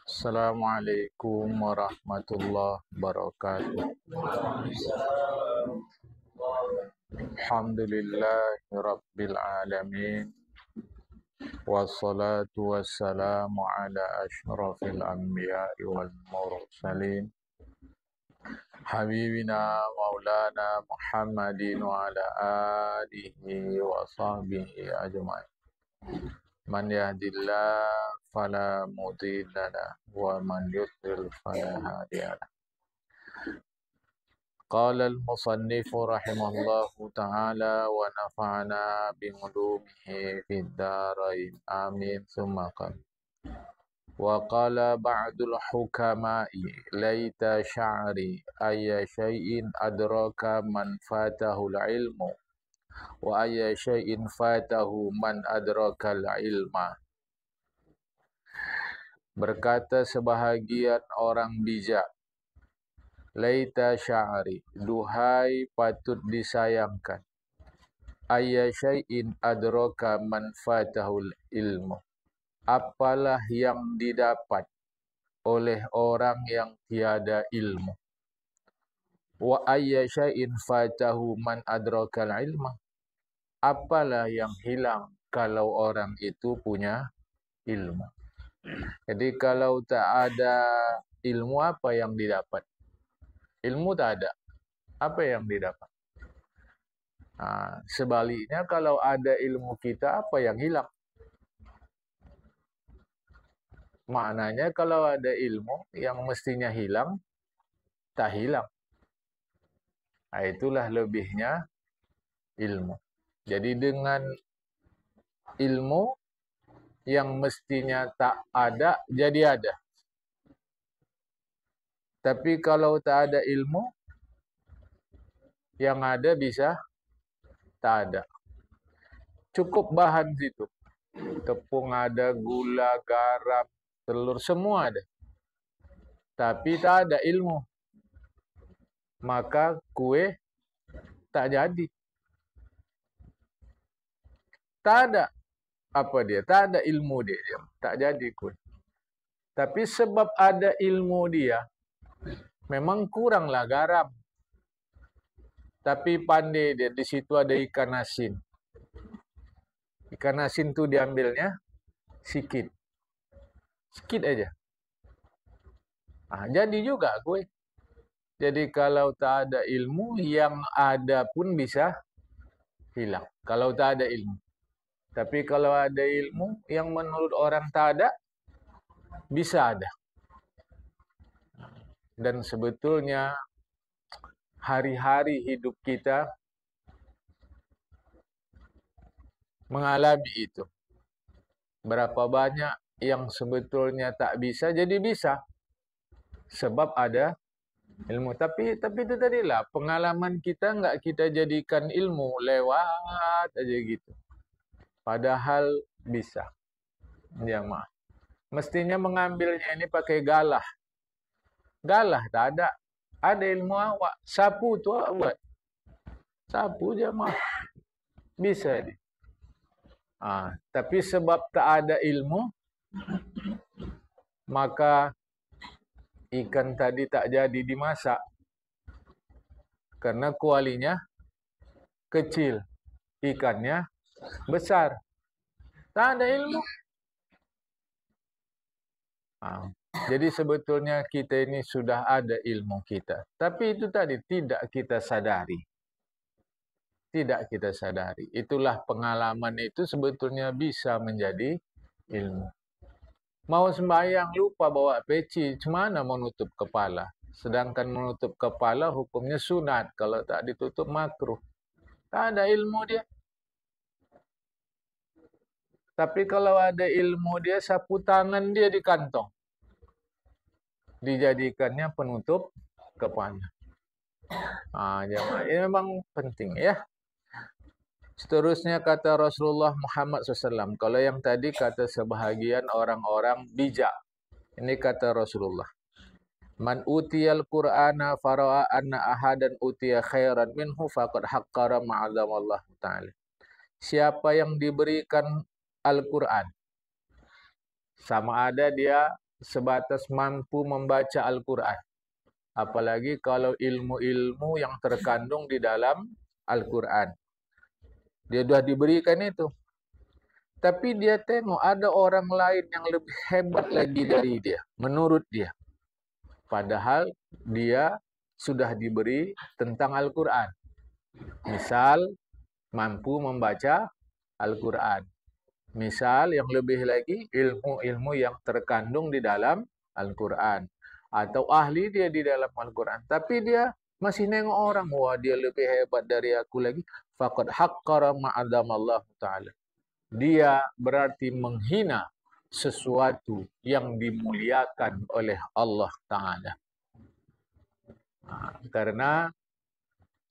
Assalamualaikum warahmatullahi wabarakatuh. Alhamdulillahi rabbil alamin. Wassalatu wassalamu ala asyrafil anbiya'i wal mursalin. Habibina maulana Muhammadin wa ala alihi wa sahbihi ajma'in. Man yahdillah fala mudilla lahu wa man yudlil fala hadiya lahu. Qala al-musannif rahimahullahu ta'ala wa nafa'ana bi'ulumihi fid dharain amin thumma qala wa qala ba'dul hukama'i laita sya'ri ayya syai'in adraka man fatahu al-ilmu wa ayya syai'in fatahu man adrakal ilma. Berkata sebahagian orang bijak, laita sya'ri, duhai patut disayangkan, ayya syai'in adraka man fatahul ilmu, apalah yang didapat oleh orang yang tiada ilmu, wa ayya syai'in fatahu man adrakal ilma, apalah yang hilang kalau orang itu punya ilmu. Jadi kalau tak ada ilmu, apa yang didapat? Ilmu tak ada, apa yang didapat? Sebaliknya kalau ada ilmu kita, apa yang hilang? Maknanya kalau ada ilmu yang mestinya hilang, tak hilang. Itulah lebihnya ilmu. Jadi dengan ilmu yang mestinya tak ada, jadi ada. Tapi kalau tak ada ilmu, yang ada bisa tak ada. Cukup bahan situ. Tepung ada, gula, garam, telur, semua ada. Tapi tak ada ilmu. Maka kue tak jadi. Tak ada apa dia, tak ada ilmu dia, tak jadi kue. Tapi sebab ada ilmu dia, memang kuranglah garam. Tapi pandai dia, di situ ada ikan asin. Ikan asin tu diambilnya sikit. Sikit aja. Jadi juga kue. Jadi kalau tak ada ilmu, yang ada pun bisa hilang. Kalau tak ada ilmu. Tapi kalau ada ilmu, yang menurut orang tak ada, bisa ada. Dan sebetulnya hari-hari hidup kita mengalami itu. Berapa banyak yang sebetulnya tak bisa, jadi bisa. Sebab ada ilmu. Tapi itu tadilah, pengalaman kita enggak kita jadikan ilmu, lewat aja gitu. Padahal bisa. Jamaah. Mestinya mengambilnya ini pakai galah. Galah tak ada. Ada ilmu awak. Sapu tu awak buat. Sapu jamaah. Bisa dia. Tapi sebab tak ada ilmu, maka ikan tadi tak jadi dimasak. Karena kualinya kecil. Ikannya besar. Tak ada ilmu. Jadi sebetulnya kita ini sudah ada ilmu kita. Tapi itu tadi tidak kita sadari. Tidak kita sadari. Itulah pengalaman itu sebetulnya bisa menjadi ilmu. Mau sembahyang lupa bawa peci, cemana menutup kepala? Sedangkan menutup kepala hukumnya sunat. Kalau tak ditutup makruh. Tak ada ilmu dia. Tapi kalau ada ilmu dia, sapu tangan dia di kantong. Dijadikannya penutup kepala. Ini memang penting ya. Seterusnya kata Rasulullah Muhammad SAW. Kalau yang tadi kata sebahagian orang-orang bijak. Ini kata Rasulullah. Man utiyal Qur'ana fara'a anna ahadan utiya khairan minhu faqad haqqara ma'azamallah ta'ala. Siapa yang diberikan Al-Quran, sama ada dia sebatas mampu membaca Al-Quran. Apalagi kalau ilmu-ilmu yang terkandung di dalam Al-Quran. Dia sudah diberikan itu. Tapi dia tengok ada orang lain yang lebih hebat lagi dari dia. Menurut dia. Padahal dia sudah diberi tentang Al-Quran. Misal, mampu membaca Al-Quran. Misal, yang lebih lagi, ilmu-ilmu yang terkandung di dalam Al-Quran. Atau ahli dia di dalam Al-Quran. Tapi dia masih nengok orang. Wah, dia lebih hebat dari aku lagi. Faqad haqqara ma'adamallahu ta'ala. Dia berarti menghina sesuatu yang dimuliakan oleh Allah Ta'ala. Karena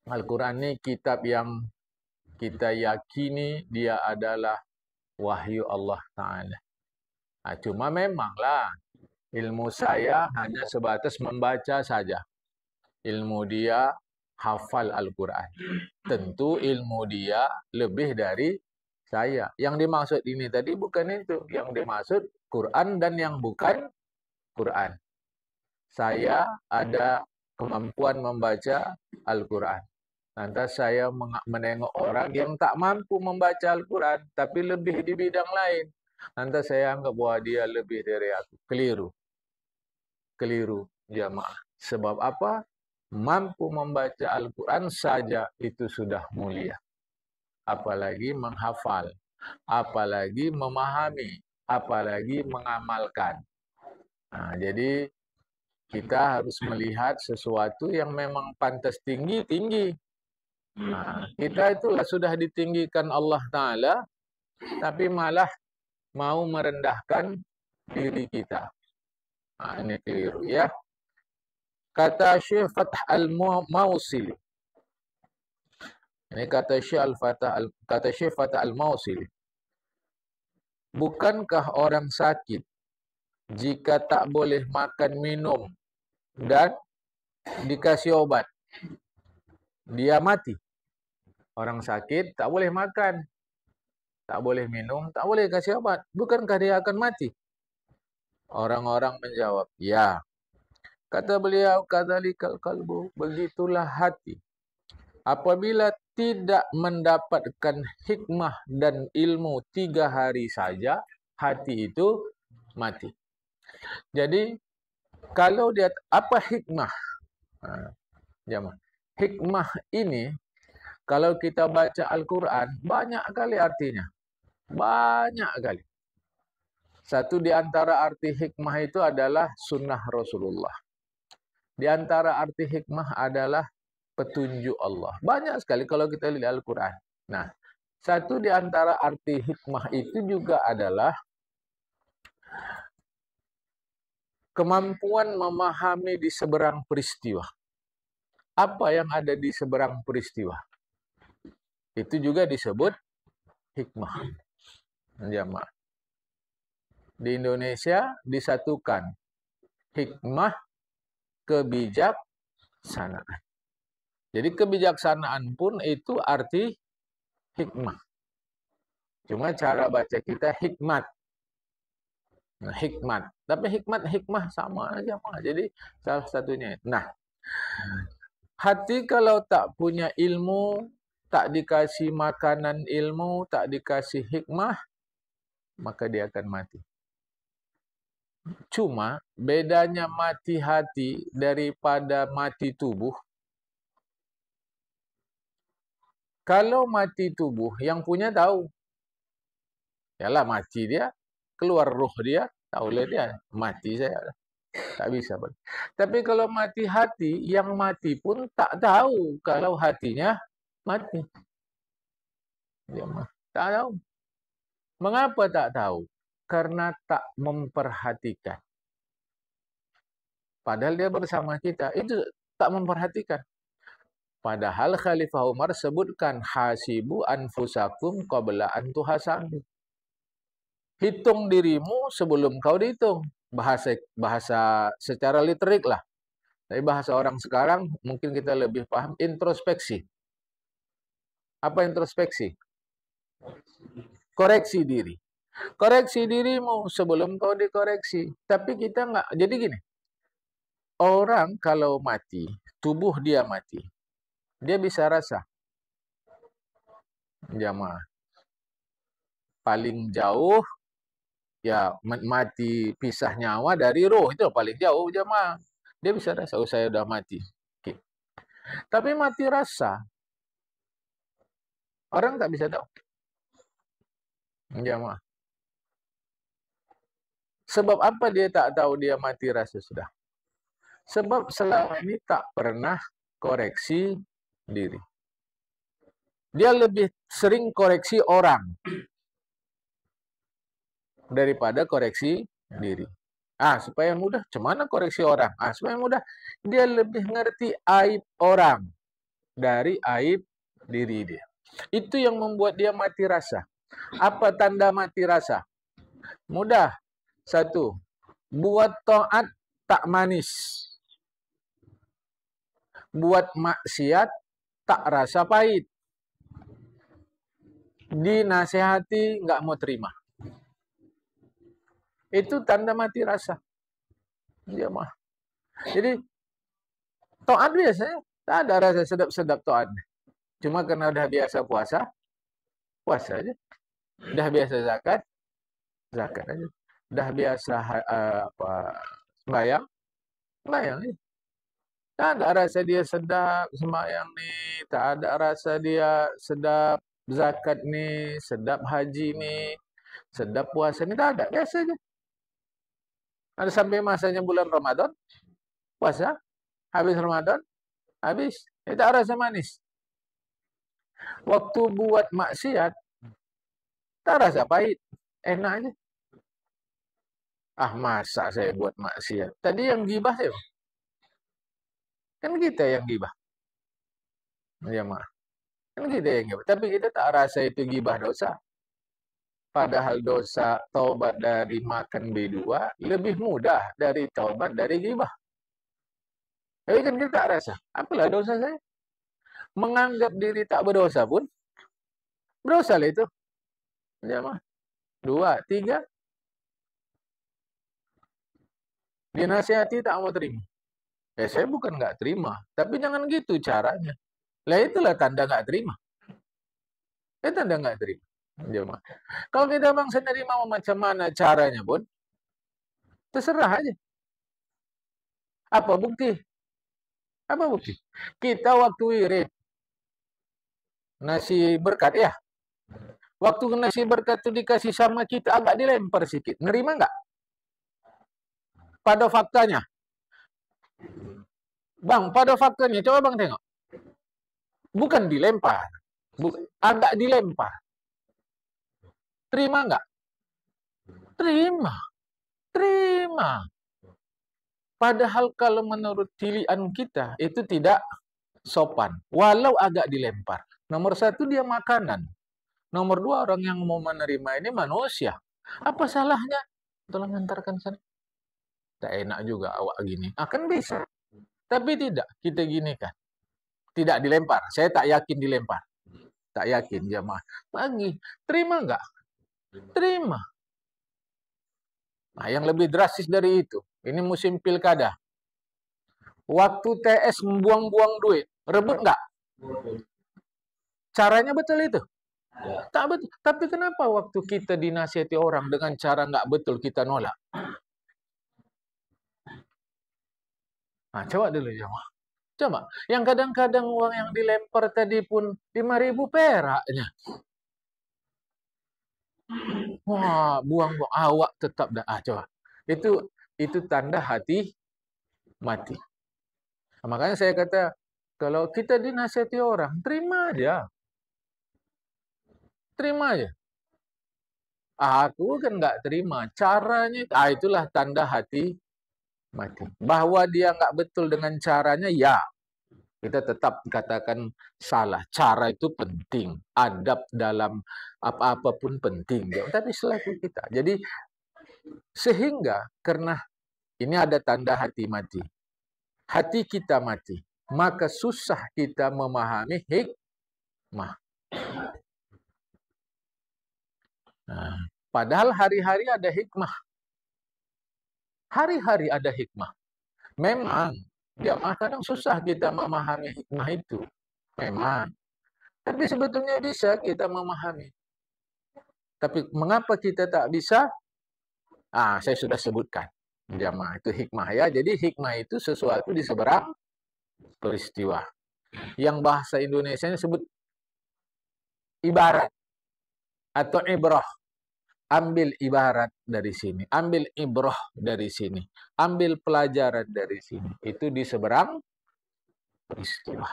Al-Quran ini kitab yang kita yakini dia adalah wahyu Allah Ta'ala. Cuma memanglah ilmu saya hanya sebatas membaca saja. Ilmu dia hafal Al-Quran. Tentu ilmu dia lebih dari saya. Yang dimaksud ini tadi bukan itu. Yang dimaksud Quran dan yang bukan Quran. Saya ada kemampuan membaca Al-Quran. Lantas saya menengok orang yang tak mampu membaca Al-Quran, tapi lebih di bidang lain. Lantas saya anggap bahwa dia lebih dari aku. Keliru. Keliru, jamaah. Sebab apa? Mampu membaca Al-Quran saja itu sudah mulia. Apalagi menghafal. Apalagi memahami. Apalagi mengamalkan. Jadi kita harus melihat sesuatu yang memang pantas tinggi. Kita itulah sudah ditinggikan Allah Ta'ala, tapi malah mau merendahkan diri kita. Ini keliru ya. Kata Syekh Fath Al-Mausili. Ini kata Syekh Fath Al-Mausili. Bukankah orang sakit jika tak boleh makan minum dan dikasih obat, dia mati? Orang sakit tak boleh makan, tak boleh minum, tak boleh kasih obat. Bukankah dia akan mati? Orang-orang menjawab, ya. Kata beliau, kadzalikal qalbu, begitulah hati. Apabila tidak mendapatkan hikmah dan ilmu 3 hari saja, hati itu mati. Jadi, kalau dia, apa hikmah? Hikmah ini, kalau kita baca Al-Quran, banyak kali artinya. Banyak kali. Satu di antara arti hikmah itu adalah sunnah Rasulullah. Di antara arti hikmah adalah petunjuk Allah. Banyak sekali kalau kita lihat Al-Quran. Nah, satu di antara arti hikmah itu juga adalah kemampuan memahami di seberang peristiwa. Apa yang ada di seberang peristiwa? Itu juga disebut hikmah. Jamaah. Di Indonesia disatukan hikmah, kebijaksanaan. Jadi kebijaksanaan pun itu arti hikmah. Cuma cara baca kita hikmat. Nah, hikmat. Tapi hikmah sama aja. Jadi salah satunya. Nah, hati kalau tak punya ilmu, tak dikasih makanan ilmu, tak dikasih hikmah, maka dia akan mati. Cuma bedanya mati hati daripada mati tubuh. Kalau mati tubuh, yang punya tahu. Yalah mati dia, keluar roh dia, tahulah dia, mati saya. Tak bisa. Tapi kalau mati hati, yang mati pun tak tahu kalau hatinya mati. Dia tak tahu. Mengapa tak tahu? Karena tak memperhatikan. Padahal dia bersama kita, itu tak memperhatikan. Padahal Khalifah Umar sebutkan hasibu anfusakum qabla an tuhasabu. Hitung dirimu sebelum kau dihitung. Bahasa secara literik lah. Tapi bahasa orang sekarang mungkin kita lebih paham introspeksi. Apa introspeksi? Koreksi diri. Koreksi dirimu sebelum kau dikoreksi. Tapi kita nggak. Jadi gini, orang kalau mati, tubuh dia mati, dia bisa rasa. Jamaah. Paling jauh, ya mati pisah nyawa dari roh. Itu paling jauh jamaah. Dia bisa rasa, oh saya udah mati. Oke. Tapi mati rasa, orang tak bisa tahu. Jamaah. Sebab apa dia tak tahu dia mati rasa sudah? Sebab selama ini tak pernah koreksi diri. Dia lebih sering koreksi orang daripada koreksi diri. Supaya mudah, cemana koreksi orang? Supaya mudah, dia lebih ngerti aib orang dari aib diri dia. Itu yang membuat dia mati rasa. Apa tanda mati rasa? Mudah. Satu, buat taat tak manis. Buat maksiat tak rasa pahit. Dinasehati nggak mau terima. Itu tanda mati rasa. Dia mah. Jadi taat biasanya tak ada rasa sedap-sedap taat. Cuma karena udah biasa puasa, puasa aja. Udah biasa zakat, zakat aja. Udah biasa sembahyang, sembahyang aja. Tak ada rasa dia sedap sembahyang nih, tak ada rasa dia sedap zakat nih, sedap haji nih, sedap puasa nih, tak ada, biasa aja. Ada sampai masanya bulan Ramadan, puasa, habis Ramadan, habis, tak rasa manis. Waktu buat maksiat, tak rasa pahit, enak aja. Masa saya buat maksiat? Tadi yang gibah saya. Kan kita yang gibah. Ya, mah. Kan kita yang gibah. Tapi kita tak rasa itu gibah dosa. Padahal dosa taubat dari makan B2 lebih mudah dari taubat dari gibah. Tapi kan kita tak rasa. Apalah dosa saya? Menganggap diri tak berdosa pun berdosa lah itu. Ya, mah. 2, 3. Dinasihati tak mau terima. Saya bukan nggak terima, tapi jangan gitu caranya. Lah itulah tanda nggak terima. Tanda nggak terima. Jemaah. Kalau kita bang sendiri mau macam mana caranya pun, terserah aja. Apa bukti? Apa bukti? Kita waktu wirid nasi berkat ya. Waktu nasi berkat itu dikasih sama kita agak dilempar sedikit. Nerima nggak? Pada faktanya. Bang, pada faktanya. Coba bang tengok. Bukan dilempar. Agak dilempar. Terima nggak? Terima. Terima. Padahal kalau menurut pilihan kita itu tidak sopan. Walau agak dilempar. Nomor 1 dia makanan. Nomor 2 orang yang mau menerima ini manusia. Apa salahnya? Tolong antarkan sana. Tak enak juga awak gini. Kan bisa. Tapi tidak. Kita gini kan. Tidak dilempar. Saya tak yakin dilempar. Tak yakin jamaah. Bagi. Terima nggak? Terima. Nah, yang lebih drastis dari itu. Ini musim pilkada. Waktu TS membuang-buang duit. Rebut nggak? Caranya betul itu? Tak betul. Tapi kenapa waktu kita dinasihati orang dengan cara nggak betul kita nolak? Coba dulu jamaah. Coba. Yang kadang-kadang uang yang dilempar tadi pun 5.000 peraknya. Wah, buang-buang. Awak tetap dah. Coba. Itu tanda hati mati. Makanya saya kata, kalau kita dinasihati orang, terima aja. Terima aja. Aku kan nggak terima. Caranya, itulah tanda hati mati. Bahwa dia nggak betul dengan caranya, ya. Kita tetap katakan salah. Cara itu penting. Adab dalam apa-apa pun penting. Tapi selaku kita. Jadi, sehingga karena ini ada tanda hati mati. Hati kita mati. Maka susah kita memahami hikmah. Padahal hari-hari ada hikmah. Hari-hari ada hikmah. Memang, ya kadang susah kita memahami hikmah itu. Memang. Tapi sebetulnya bisa kita memahami. Tapi mengapa kita tak bisa? Saya sudah sebutkan. Jamaah itu hikmah ya. Jadi hikmah itu sesuatu di seberang peristiwa. Yang bahasa Indonesia sebut ibarat atau ibrah. Ambil ibarat dari sini, ambil ibrah dari sini, ambil pelajaran dari sini. Itu di seberang peristiwa.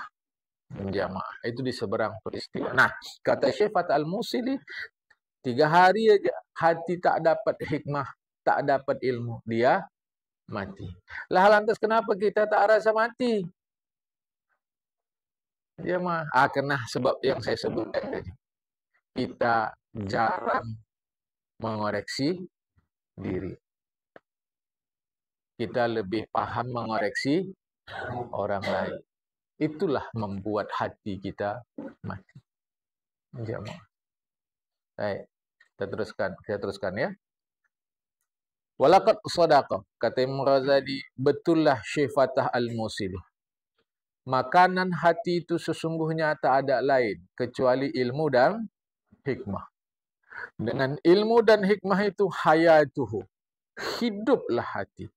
Jamaah itu di seberang peristiwa. Nah, kata Syekh Fath Al-Musili, 3 hari aja hati tak dapat hikmah, tak dapat ilmu, dia mati. Lah lantas kenapa kita tak rasa mati? Jamaah, karena sebab yang saya sebutkan tadi. Kita jarang mengoreksi diri. Kita lebih paham mengoreksi orang lain. Itulah membuat hati kita mati. Jamaah. Baik, saya teruskan ya. Walaqad shadaqa, kata Imam Ghazali, betullah Syekh Fath Al-Musili. Makanan hati itu sesungguhnya tak ada lain kecuali ilmu dan hikmah. Dengan ilmu dan hikmah itu hayatuhu, hiduplah hati.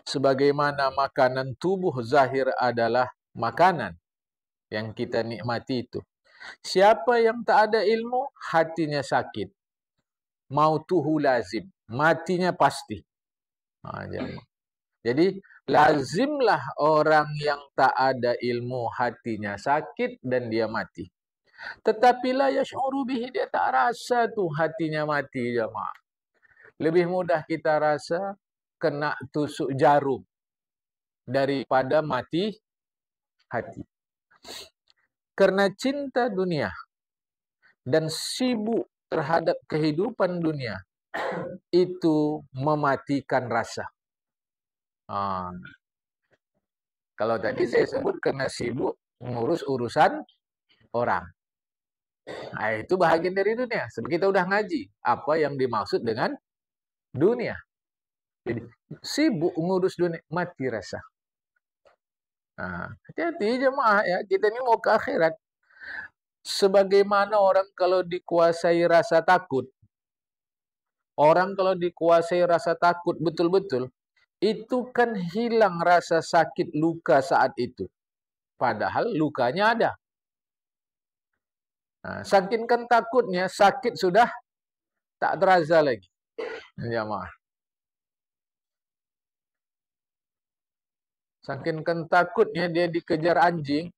Sebagaimana makanan tubuh zahir adalah makanan yang kita nikmati itu. Siapa yang tak ada ilmu, hatinya sakit. Mautuhu lazim, matinya pasti. Jadi lazimlah orang yang tak ada ilmu hatinya sakit dan dia mati. Tetapi la yash'uru bihi, dia tak rasa tuh hatinya mati, jemaah. Lebih mudah kita rasa kena tusuk jarum daripada mati hati. Karena cinta dunia dan sibuk terhadap kehidupan dunia itu mematikan rasa. Kalau tadi saya sebut karena sibuk ngurus urusan orang. Itu bahagian dari dunia. Sebab kita udah ngaji apa yang dimaksud dengan dunia. Jadi sibuk ngurus dunia, mati rasa. Hati-hati jemaah ya, kita ini mau ke akhirat. Sebagaimana orang kalau dikuasai rasa takut, orang kalau dikuasai rasa takut betul-betul, itu kan hilang rasa sakit luka saat itu. Padahal lukanya ada. Saking kan takutnya, sakit sudah tak terasa lagi. Jamaah. Saking kan takutnya dia dikejar anjing.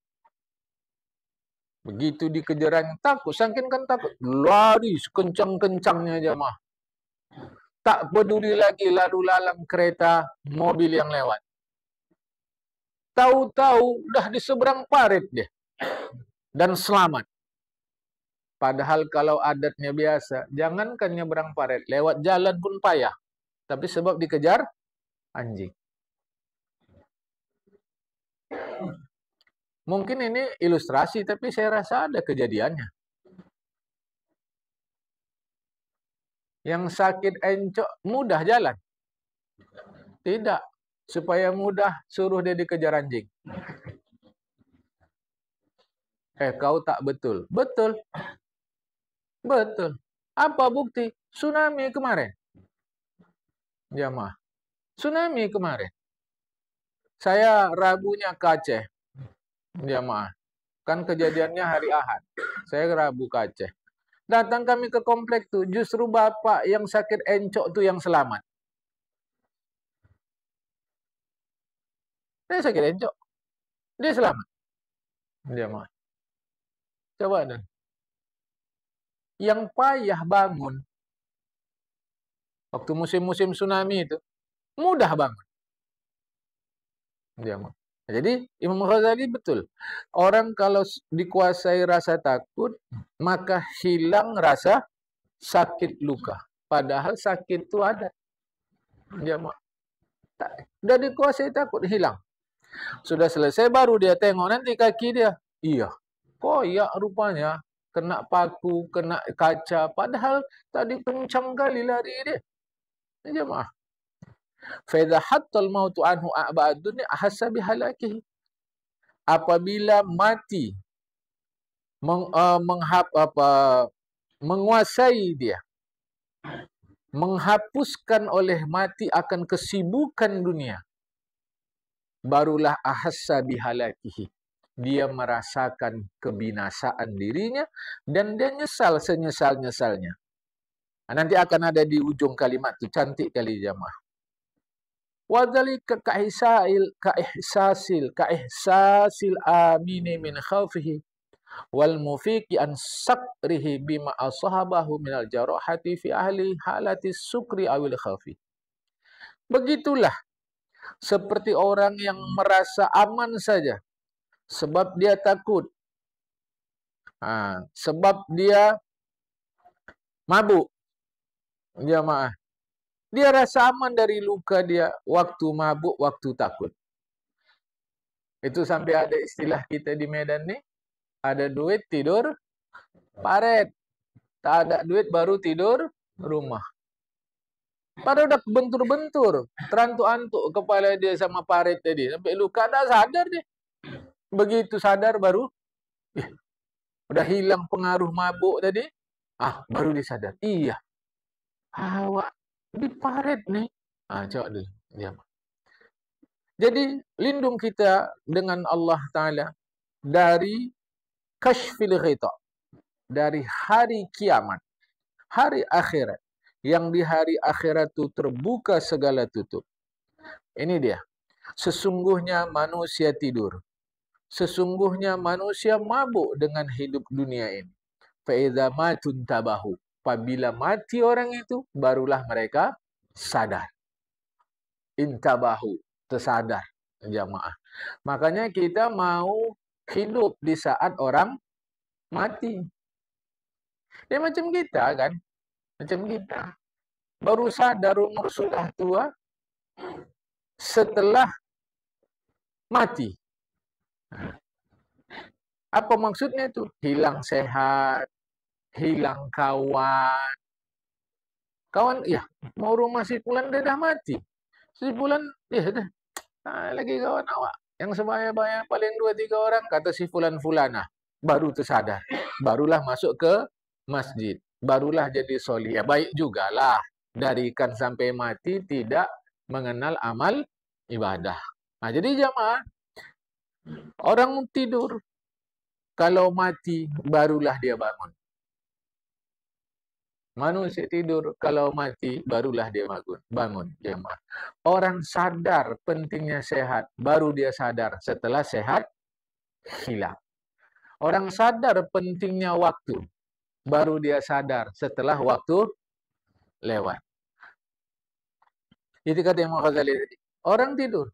Begitu dikejar anjing, takut. Saking kan takut, lari sekencang-kencangnya jamaah. Tak peduli lagi lalu lalang kereta, mobil yang lewat. Tahu-tahu udah di seberang parit dia. Dan selamat. Padahal kalau adatnya biasa, jangankan nyebrang parit, lewat jalan pun payah. Tapi sebab dikejar anjing. Mungkin ini ilustrasi, tapi saya rasa ada kejadiannya. Yang sakit encok mudah jalan? Tidak. Supaya mudah, suruh dia dikejar anjing. Kau tak betul. Betul. Betul. Apa bukti? Tsunami kemarin. Jamaah. Tsunami kemarin. Saya Rabunya ke Aceh. Jamaah. Kan kejadiannya hari Ahad. Saya Rabu ke Aceh. Datang kami ke komplek tuh. Justru bapak yang sakit encok tuh yang selamat. Dia sakit encok. Dia selamat. Jamaah. Coba dong. Yang payah bangun waktu musim-musim tsunami itu mudah bangun. Jadi Imam Ghazali betul. Orang kalau dikuasai rasa takut, maka hilang rasa sakit luka. Padahal sakit itu ada. Sudah dikuasai takut, hilang. Sudah selesai baru dia tengok nanti kaki dia. Iya, koyak rupanya. kena paku, kena kaca. Padahal tadi kencang kali lari dia. Jemaah. Fa idza hattal mautu anhu a'ba'ad dunya ahassa bihalakihi. Apabila mati menguasai dia, menghapuskan oleh mati akan kesibukan dunia, barulah ahassa bihalakihi. Dia merasakan kebinasaan dirinya dan dia nyesal senyesal-nyesalnya. Nanti akan ada di ujung kalimat itu, cantik kali jamaah. Wadzalika kaihsasil amini min khawfihi wal mufiqi an sakrihi bima asahabahu minal jarahati fi ahli halati sukri awil khawfi. Begitulah seperti orang yang merasa aman saja sebab dia takut, sebab dia mabuk. Jamaah, dia rasa aman dari luka dia waktu mabuk, waktu takut. Itu sampai ada istilah kita di Medan nih, ada duit tidur paret, tak ada duit baru tidur rumah. Padahal udah bentur-bentur, terantuk-antuk kepala dia sama paret tadi, sampai luka, tak sadar dia. Begitu sadar baru, udah hilang pengaruh mabuk tadi, baru dia sadar. Iya, awak di paret nih. Coba dulu. Jadi lindung kita dengan Allah Ta'ala dari kashfil ghita, dari hari kiamat, hari akhirat. Yang di hari akhirat itu terbuka segala tutup. Ini dia. Sesungguhnya manusia tidur. Sesungguhnya manusia mabuk dengan hidup dunia ini. Fa'idha matun tabahu. Apabila mati orang itu, barulah mereka sadar. Intabahu. Tersadar. Jamaah. Makanya kita mau hidup di saat orang mati. Dia macam kita kan. Macam kita. Baru sadar umur sudah tua setelah mati. Apa maksudnya itu? Hilang sehat, hilang kawan. Kawan, ya, mau rumah si Fulan dia dah mati. Si Fulan, ya dah. Lagi kawan awak. Yang sebaya-baya paling 2-3 orang, kata si Fulan-Fulanah. Baru tersadar. Barulah masuk ke masjid. Barulah jadi solih. Ya, baik jugalah. Dari ikan sampai mati tidak mengenal amal ibadah. Jadi jamaah, orang tidur, kalau mati barulah dia bangun. Manusia tidur, kalau mati barulah dia bangun. Jamaah. Orang sadar pentingnya sehat, baru dia sadar setelah sehat hilang. Orang sadar pentingnya waktu, baru dia sadar setelah waktu lewat. Itu kata Imam Ghazali tadi. Orang tidur,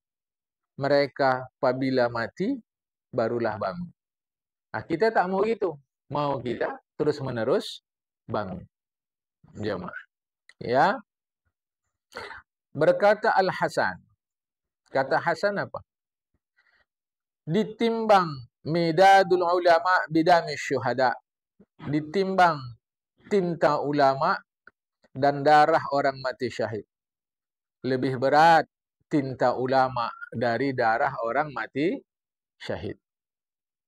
mereka apabila mati barulah bangun. Kita tak mau gitu. Mau kita terus-menerus bangun. Jemaah. Ya. Berkata Al-Hasan. Kata Hasan apa? Ditimbang midadul ulama bidami syuhada. Ditimbang tinta ulama dan darah orang mati syahid. Lebih berat tinta ulama dari darah orang mati syahid.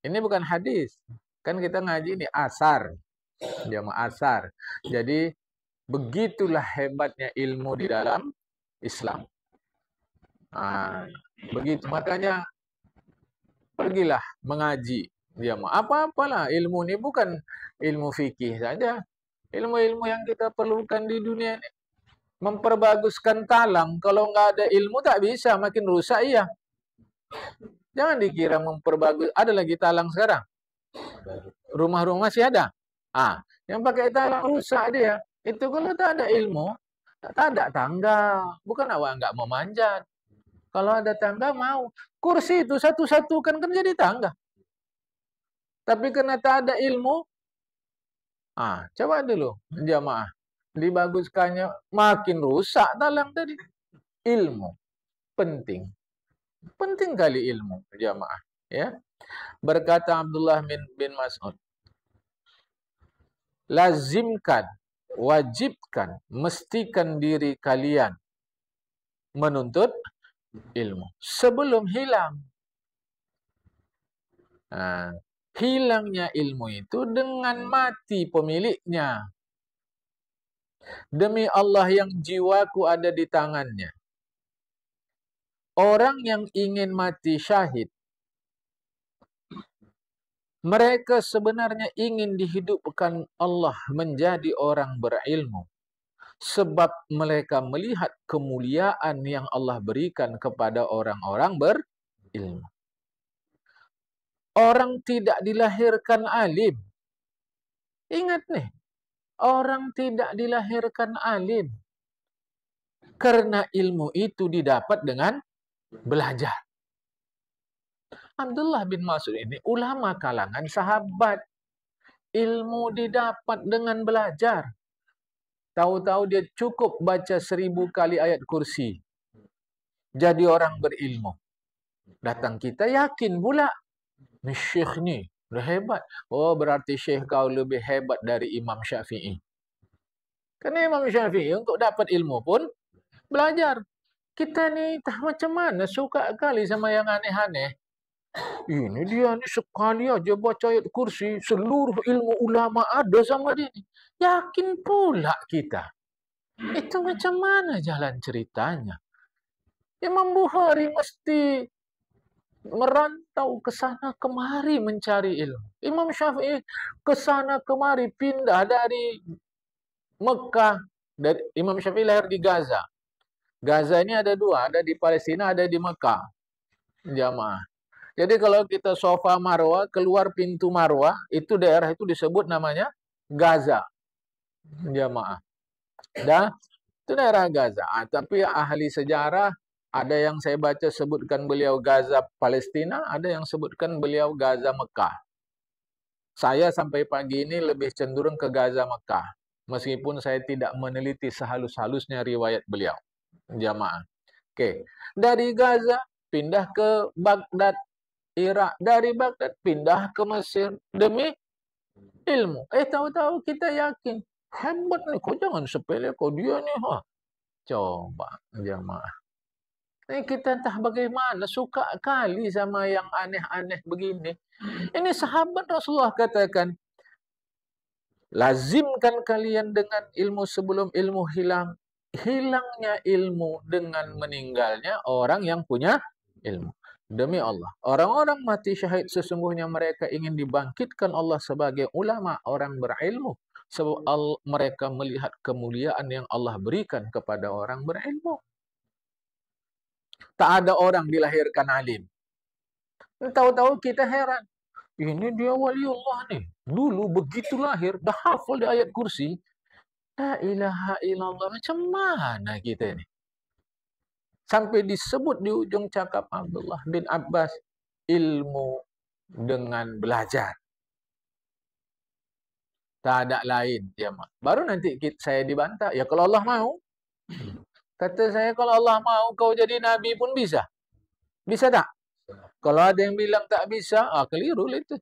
Ini bukan hadis. Kan kita ngaji ini asar. Jamaah asar. Jadi begitulah hebatnya ilmu di dalam Islam. Begitu. Makanya pergilah mengaji. Jamaah. Apa-apalah ilmu ini bukan ilmu fikih saja. Ilmu-ilmu yang kita perlukan di dunia ini. Memperbaguskan talang. Kalau nggak ada ilmu tak bisa. Makin rusak iya. Jangan dikira memperbagus. Ada lagi talang sekarang. Rumah-rumah masih ada. Yang pakai talang rusak dia. Itu kalau tak ada ilmu, tak ada tangga. Bukan awak nggak mau manjat. Kalau ada tangga mau. Kursi itu satu-satu kan jadi tangga. Tapi karena tak ada ilmu, coba dulu jamaah. Dibaguskannya makin rusak talang tadi. Ilmu penting. Penting kali ilmu jamaah, ya. Berkata Abdullah bin Mas'ud, lazimkan, wajibkan, mestikan diri kalian menuntut ilmu sebelum hilang. Hilangnya ilmu itu dengan mati pemiliknya. Demi Allah yang jiwaku ada di tangannya. Orang yang ingin mati syahid, mereka sebenarnya ingin dihidupkan Allah menjadi orang berilmu. Sebab mereka melihat kemuliaan yang Allah berikan kepada orang-orang berilmu. Orang tidak dilahirkan alim. Ingat nih, orang tidak dilahirkan alim. Karena ilmu itu didapat dengan belajar. Abdullah bin Mas'ud ini ulama kalangan sahabat. Ilmu didapat dengan belajar. Tahu-tahu dia cukup baca 1000 kali ayat kursi. Jadi orang berilmu. Datang kita yakin pula. Ni syekh ni, dah hebat. Oh, berarti syekh kau lebih hebat dari Imam Syafi'i. Karena Imam Syafi'i untuk dapat ilmu pun belajar. Kita ni tak macam mana suka kali sama yang aneh-aneh. Ini dia ni sekali aja baca ayat kursi, seluruh ilmu ulama ada sama dia ni. Yakin pula kita. Itu macam mana jalan ceritanya? Imam Bukhari mesti merantau ke sana kemari mencari ilmu. Imam Syafi'i ke sana kemari pindah dari Mekah. Imam Syafi'i lahir di Gaza. Gaza ini ada dua, ada di Palestina, ada di Mekah. Jamaah. Jadi kalau kita Safa Marwah, keluar pintu Marwah, itu daerah itu disebut namanya Gaza. Jamaah. Dan itu daerah Gaza. Tapi ahli sejarah, ada yang saya baca sebutkan beliau Gaza Palestina, ada yang sebutkan beliau Gaza Mekah. Saya sampai pagi ini lebih cenderung ke Gaza Mekah. Meskipun saya tidak meneliti sehalus-halusnya riwayat beliau. Jamaah. Oke. Dari Gaza pindah ke Baghdad, Irak. Dari Baghdad pindah ke Mesir. Demi ilmu. Tahu-tahu kita yakin. Hebat nih. Kau jangan sepele. Kau dia nih. Coba. Jamaah. Kita entah bagaimana, suka kali sama yang aneh-aneh begini. Ini sahabat Rasulullah katakan, lazimkan kalian dengan ilmu sebelum ilmu hilang. Hilangnya ilmu dengan meninggalnya orang yang punya ilmu. Demi Allah, orang-orang mati syahid sesungguhnya mereka ingin dibangkitkan Allah sebagai ulama, orang berilmu. Sebab mereka melihat kemuliaan yang Allah berikan kepada orang berilmu. Tak ada orang dilahirkan alim. Tahu-tahu kita heran. Ini dia waliullah nih. Dulu begitu lahir, dah hafal di ayat kursi. La ilaha illallah. Macam mana kita ini? Sampai disebut di ujung cakap Abdullah bin Abbas, ilmu dengan belajar. Tak ada lain. Ya, baru nanti saya dibantah. Ya kalau Allah mau. Kata saya, kalau Allah mau kau jadi Nabi pun bisa. Bisa tak? Kalau ada yang bilang tak bisa, keliru itu.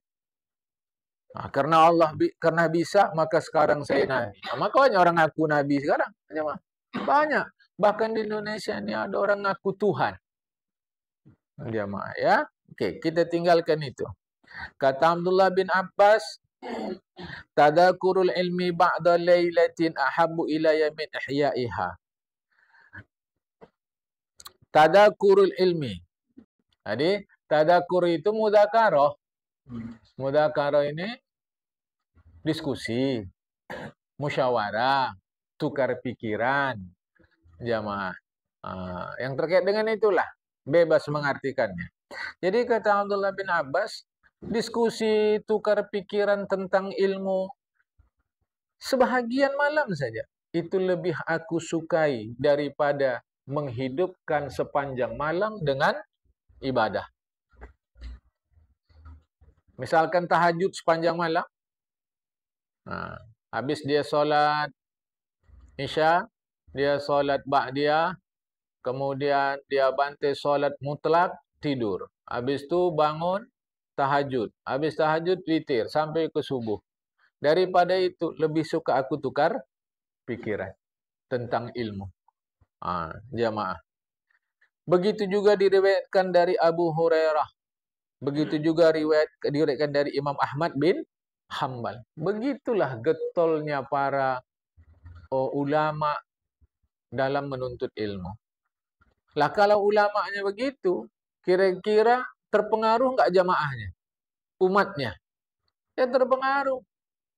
Karena Allah karena bisa, maka sekarang saya Nabi. Makanya orang ngaku Nabi sekarang. Banyak. Bahkan di Indonesia ini ada orang ngaku Tuhan. Jamaah ya. Oke, kita tinggalkan itu. Kata Abdullah bin Abbas, tadakurul ilmi ba'da laylatin ahabbu ilayya min ihya'iha. Tadakurul ilmi. Jadi, tadakur itu mudzakarah. Mudzakarah ini diskusi, musyawarah, tukar pikiran. Jamaah. Yang terkait dengan itulah. Bebas mengartikannya. Jadi kata Abdullah bin Abbas, diskusi tukar pikiran tentang ilmu sebahagian malam saja. Itu lebih aku sukai daripada menghidupkan sepanjang malam dengan ibadah. Misalkan tahajud sepanjang malam. Habis dia solat Isya, dia solat Ba'diyah, kemudian dia bantai solat mutlak, tidur. Habis itu bangun, tahajud. Habis tahajud, witir, sampai ke subuh. Daripada itu, lebih suka aku tukar pikiran tentang ilmu. Jamaah. Begitu juga diriwayatkan dari Abu Hurairah. Begitu juga diriwayatkan dari Imam Ahmad bin Hanbal. Begitulah getolnya para ulama dalam menuntut ilmu. Lah kalau ulamanya begitu, kira-kira terpengaruh enggak jamaahnya? Umatnya? Ya terpengaruh.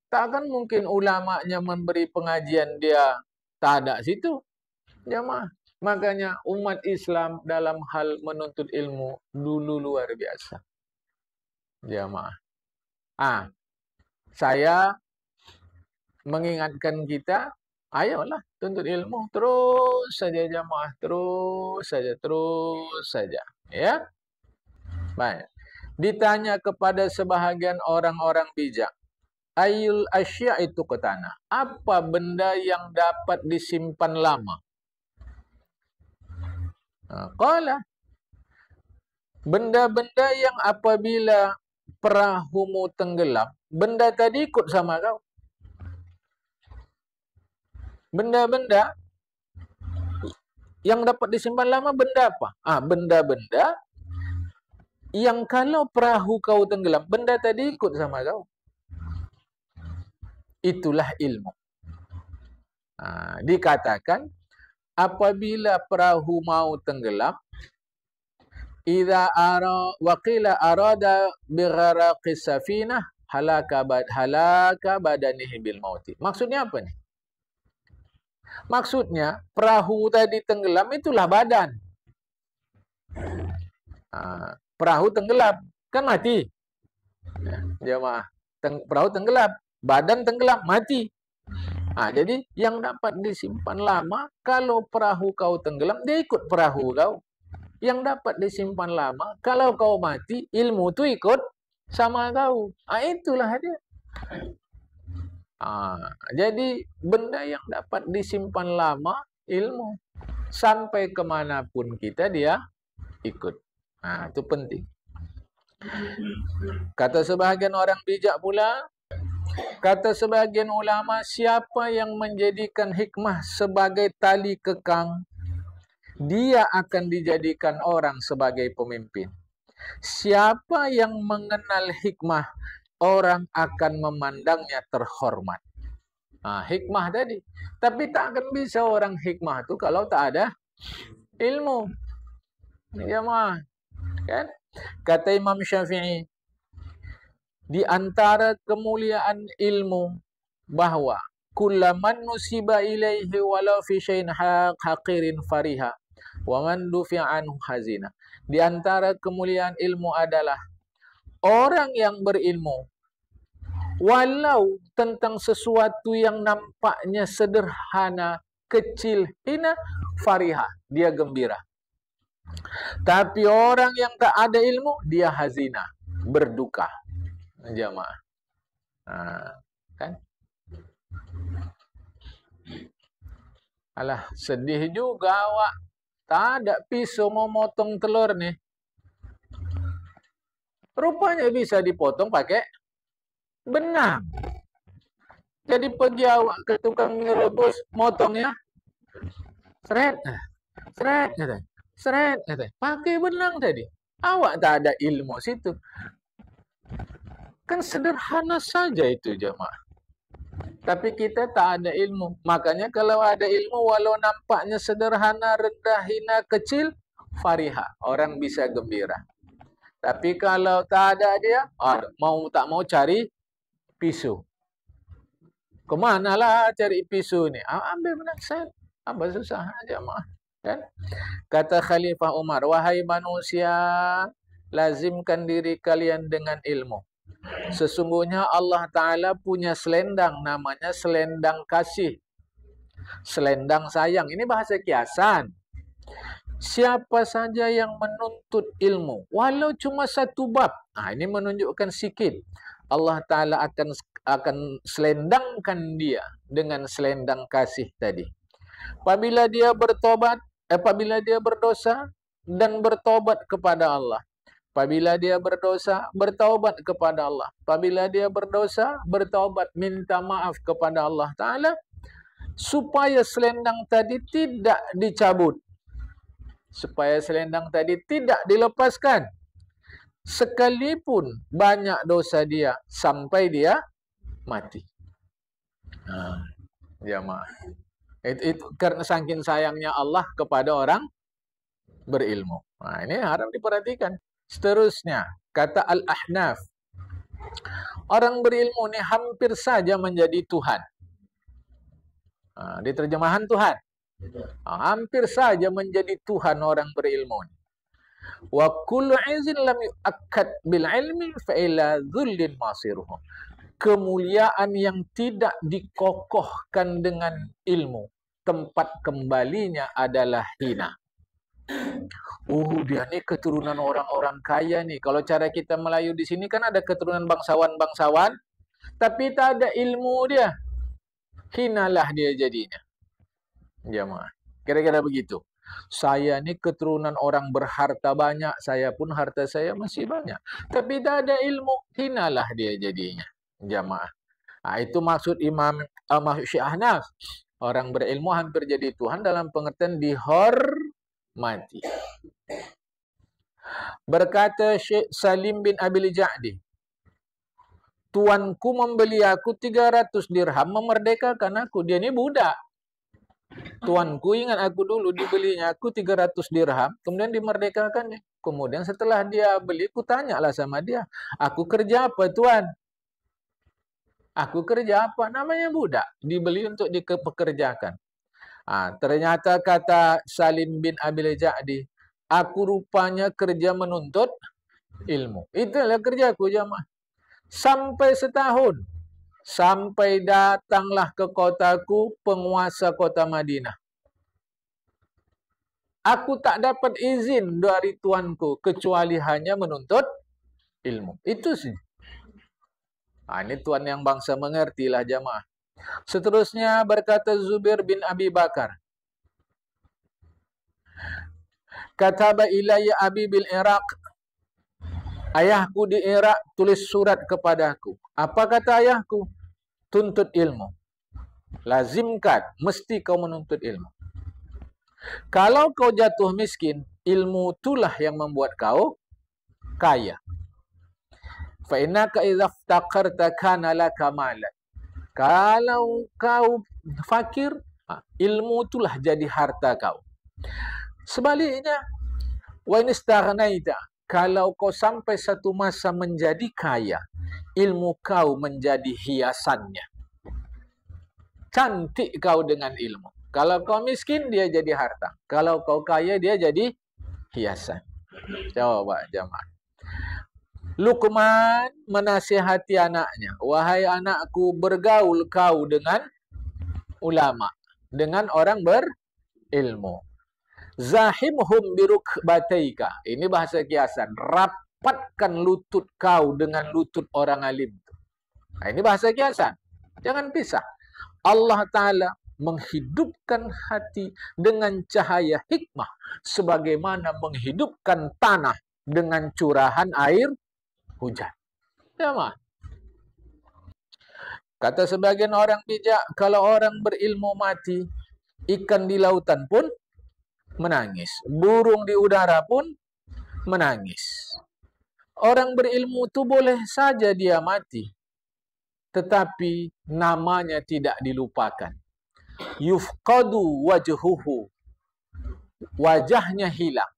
Tak akan mungkin ulamanya memberi pengajian dia tak ada situ. Jamaah. Makanya umat Islam dalam hal menuntut ilmu dulu luar biasa. Jamaah. Saya mengingatkan kita, ayolah tuntut ilmu terus saja jamaah, terus saja, ya. Baik. Ditanya kepada sebahagian orang-orang bijak, ayul asya itu ketana, apa benda yang dapat disimpan lama? Qala, benda-benda yang apabila perahumu tenggelam, benda tadi ikut sama kau. Benda-benda yang dapat disimpan lama benda apa? Benda-benda yang kalau perahu kau tenggelam, benda tadi ikut sama kau. Itulah ilmu. Dikatakan apabila perahu mau tenggelam, idza waqila arada bigharaqis safinah halaka badanihi bil mauti. Maksudnya apa nih? Maksudnya perahu tadi tenggelam itulah badan. Perahu tenggelam kan mati. Jemaah, perahu tenggelam, badan tenggelam, mati. Jadi yang dapat disimpan lama, kalau perahu kau tenggelam, dia ikut perahu kau. Yang dapat disimpan lama, kalau kau mati, ilmu tu ikut sama kau. Itulah dia. Jadi benda yang dapat disimpan lama, ilmu. Sampai kemanapun kita, dia ikut. Itu penting. Kata sebahagian orang bijak pula, kata sebahagian ulama, siapa yang menjadikan hikmah sebagai tali kekang, dia akan dijadikan orang sebagai pemimpin. Siapa yang mengenal hikmah, orang akan memandangnya terhormat. Hikmah tadi. Tapi tak akan bisa orang hikmah itu kalau tak ada ilmu. Jemaah, kan? Kata Imam Syafi'i, di antara kemuliaan ilmu bahwa kullaman nusiba ilaihi walau fi syai'in haqirin fariha wa man dufi'a anhu hazina. Di antara kemuliaan ilmu adalah orang yang berilmu walau tentang sesuatu yang nampaknya sederhana, kecil, hina, fariha, dia gembira. Tapi orang yang tak ada ilmu, dia hazina, berduka. Jamaah. Kan? Alah, sedih juga awak. Tak ada pisau mau motong telur nih. Rupanya bisa dipotong pakai benang. Jadi pergi awak ke tukang rebus, motongnya seret, seret, pakai benang tadi. Awak tak ada ilmu situ. Kan sederhana saja itu jemaah. Tapi kita tak ada ilmu. Makanya kalau ada ilmu, walau nampaknya sederhana, rendah, hina, kecil, fariha, orang bisa gembira. Tapi kalau tak ada dia, tak mau cari pisau. Kemanalah cari pisau ni? Ambil benang set. Apa susah aja mah. Kan? Kata Khalifah Umar, wahai manusia, lazimkan diri kalian dengan ilmu. Sesungguhnya Allah Ta'ala punya selendang, namanya selendang kasih. Selendang sayang. Ini bahasa kiasan. Siapa saja yang menuntut ilmu, walau cuma satu bab. Ini menunjukkan sikit. Allah Ta'ala akan selendangkan dia dengan selendang kasih tadi. Apabila dia bertobat, apabila dia berdosa dan bertobat kepada Allah, Apabila dia berdosa, bertaubat kepada Allah. Apabila dia berdosa, bertaubat, minta maaf kepada Allah Ta'ala, supaya selendang tadi tidak dicabut. Supaya selendang tadi tidak dilepaskan. Sekalipun banyak dosa dia, sampai dia mati. Jamaah. Itu karena saking sayangnya Allah kepada orang berilmu. Nah, ini harap diperhatikan. Seterusnya, kata Al-Ahnaf, orang berilmu ini hampir saja menjadi Tuhan. Di terjemahan Tuhan. Hampir saja menjadi Tuhan orang berilmu. Wa kullu izin lam yu'akkad bil ilmi fa ila dhullin masiruhu. Kemuliaan yang tidak dikokohkan dengan ilmu, tempat kembalinya adalah hina. Dia nih keturunan orang-orang kaya nih. Kalau cara kita Melayu di sini kan ada keturunan bangsawan-bangsawan, tapi tak ada ilmu dia. Hinalah dia jadinya. Jamaah. Kira-kira begitu. Saya nih keturunan orang berharta banyak, saya pun harta saya masih banyak. Tapi tak ada ilmu, hinalah dia jadinya. Jamaah. Itu maksud maksud Syekh Ahnaf. Orang berilmu hampir jadi Tuhan dalam pengertian dihormati. Berkata Syekh Salim bin Abil Ja'di, tuanku membeli aku 300 dirham memerdekakan aku. Dia ini budak. Tuanku ingat aku dulu dibelinya aku 300 dirham, kemudian dimerdekakannya. Kemudian setelah dia beli, aku tanyalah sama dia, aku kerja apa tuan? Aku kerja apa? Namanya budak. Dibeli untuk dipekerjakan. Ternyata kata Salim bin Abil Ja'di, aku rupanya kerja menuntut ilmu. Itulah kerjaku jamaah. Sampai setahun. Sampai datanglah ke kotaku penguasa kota Madinah. Aku tak dapat izin dari tuanku kecuali hanya menuntut ilmu. Itu sih. Ini tuan yang bangsa mengertilah jamaah. Seterusnya berkata Zubair bin Abi Bakar, kataba ilayya abi bil Iraq. Ayahku di Irak tulis surat kepadaku. Apa kata ayahku? Tuntut ilmu. Lazimkan, mesti kau menuntut ilmu. Kalau kau jatuh miskin, ilmu itulah yang membuat kau kaya. Fa innaka idza iftaqarta kana laka malan. Kalau kau fakir, ilmu itulah jadi harta kau. Sebaliknya, wa in istaghnaita, kalau kau sampai satu masa menjadi kaya, ilmu kau menjadi hiasannya. Cantik kau dengan ilmu. Kalau kau miskin, dia jadi harta. Kalau kau kaya, dia jadi hiasan. Coba jamaah. Luqman menasihati anaknya, wahai anakku, bergaul kau dengan ulama, dengan orang berilmu. Zahimhum birukbataika. Ini bahasa kiasan. Rapatkan lutut kau dengan lutut orang alim. Ini bahasa kiasan. Jangan pisah. Allah Ta'ala menghidupkan hati dengan cahaya hikmah sebagaimana menghidupkan tanah dengan curahan air hujan. Jamaah. Kata sebagian orang bijak, kalau orang berilmu mati, ikan di lautan pun menangis. Burung di udara pun menangis. Orang berilmu itu boleh saja dia mati, tetapi namanya tidak dilupakan. Yufqadu wajhuhu. Wajahnya hilang,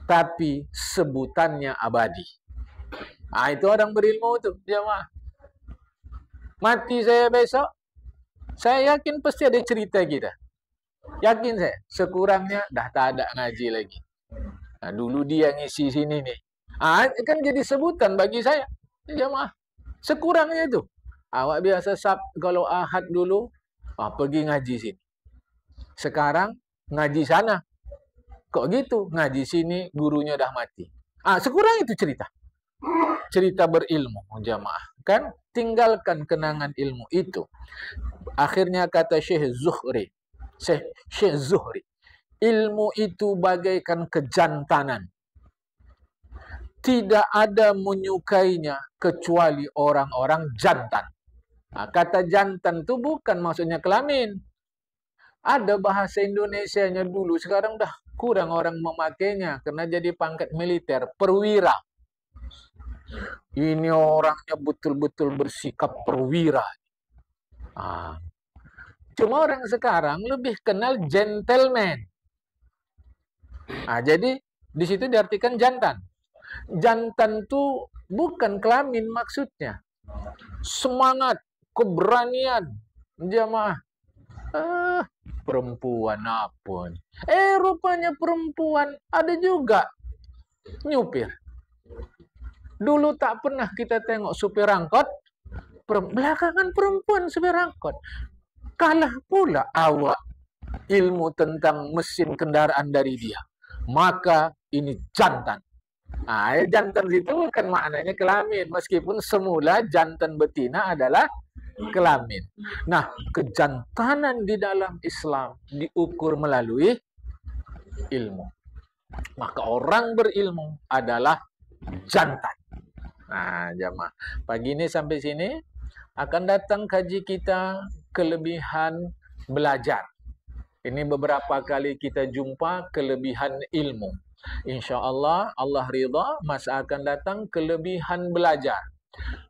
tapi sebutannya abadi. Itu orang berilmu itu, jemaah. Mati saya besok, saya yakin pasti ada cerita kita. Yakin saya, sekurangnya dah tak ada ngaji lagi. Dulu dia ngisi sini nih. Kan jadi sebutan bagi saya. Jemaah, sekurangnya itu. Awak biasa kalau Ahad dulu, pergi ngaji sini. Sekarang ngaji sana. Kok gitu? Ngaji sini, gurunya dah mati. Sekurang itu cerita. Cerita berilmu, jamaah. Kan tinggalkan kenangan ilmu itu. Akhirnya kata Syekh Zuhri, ilmu itu bagaikan kejantanan. tidak ada menyukainya kecuali orang-orang jantan. Nah, kata jantan itu bukan maksudnya kelamin. Ada bahasa Indonesianya dulu, sekarang dah kurang orang memakainya karena jadi pangkat militer, perwira. Ini orangnya betul-betul bersikap perwira. Cuma orang sekarang lebih kenal gentleman. Jadi di situ diartikan jantan. Jantan itu bukan kelamin maksudnya. Semangat, keberanian, jamaah. Perempuan apun. Rupanya perempuan ada juga nyupir. Dulu tak pernah kita tengok supir angkot, belakangan perempuan supir angkot. Kalah pula awak ilmu tentang mesin kendaraan dari dia. Maka ini jantan. Jantan itu bukan maknanya kelamin. Meskipun semula jantan betina adalah kelamin. Nah, kejantanan di dalam Islam diukur melalui ilmu. Maka orang berilmu adalah jantan. Jamaah. Pagi ini sampai sini. Akan datang kaji kita kelebihan belajar. Ini beberapa kali kita jumpa kelebihan ilmu. InsyaAllah Allah ridha masa akan datang kelebihan belajar.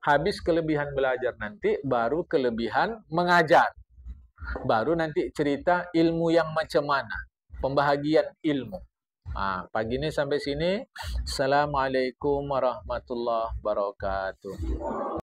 Habis kelebihan belajar nanti baru kelebihan mengajar. Baru nanti cerita ilmu yang macam mana. Pembahagian ilmu. Pagi ini sampai sini. Assalamualaikum warahmatullahi wabarakatuh.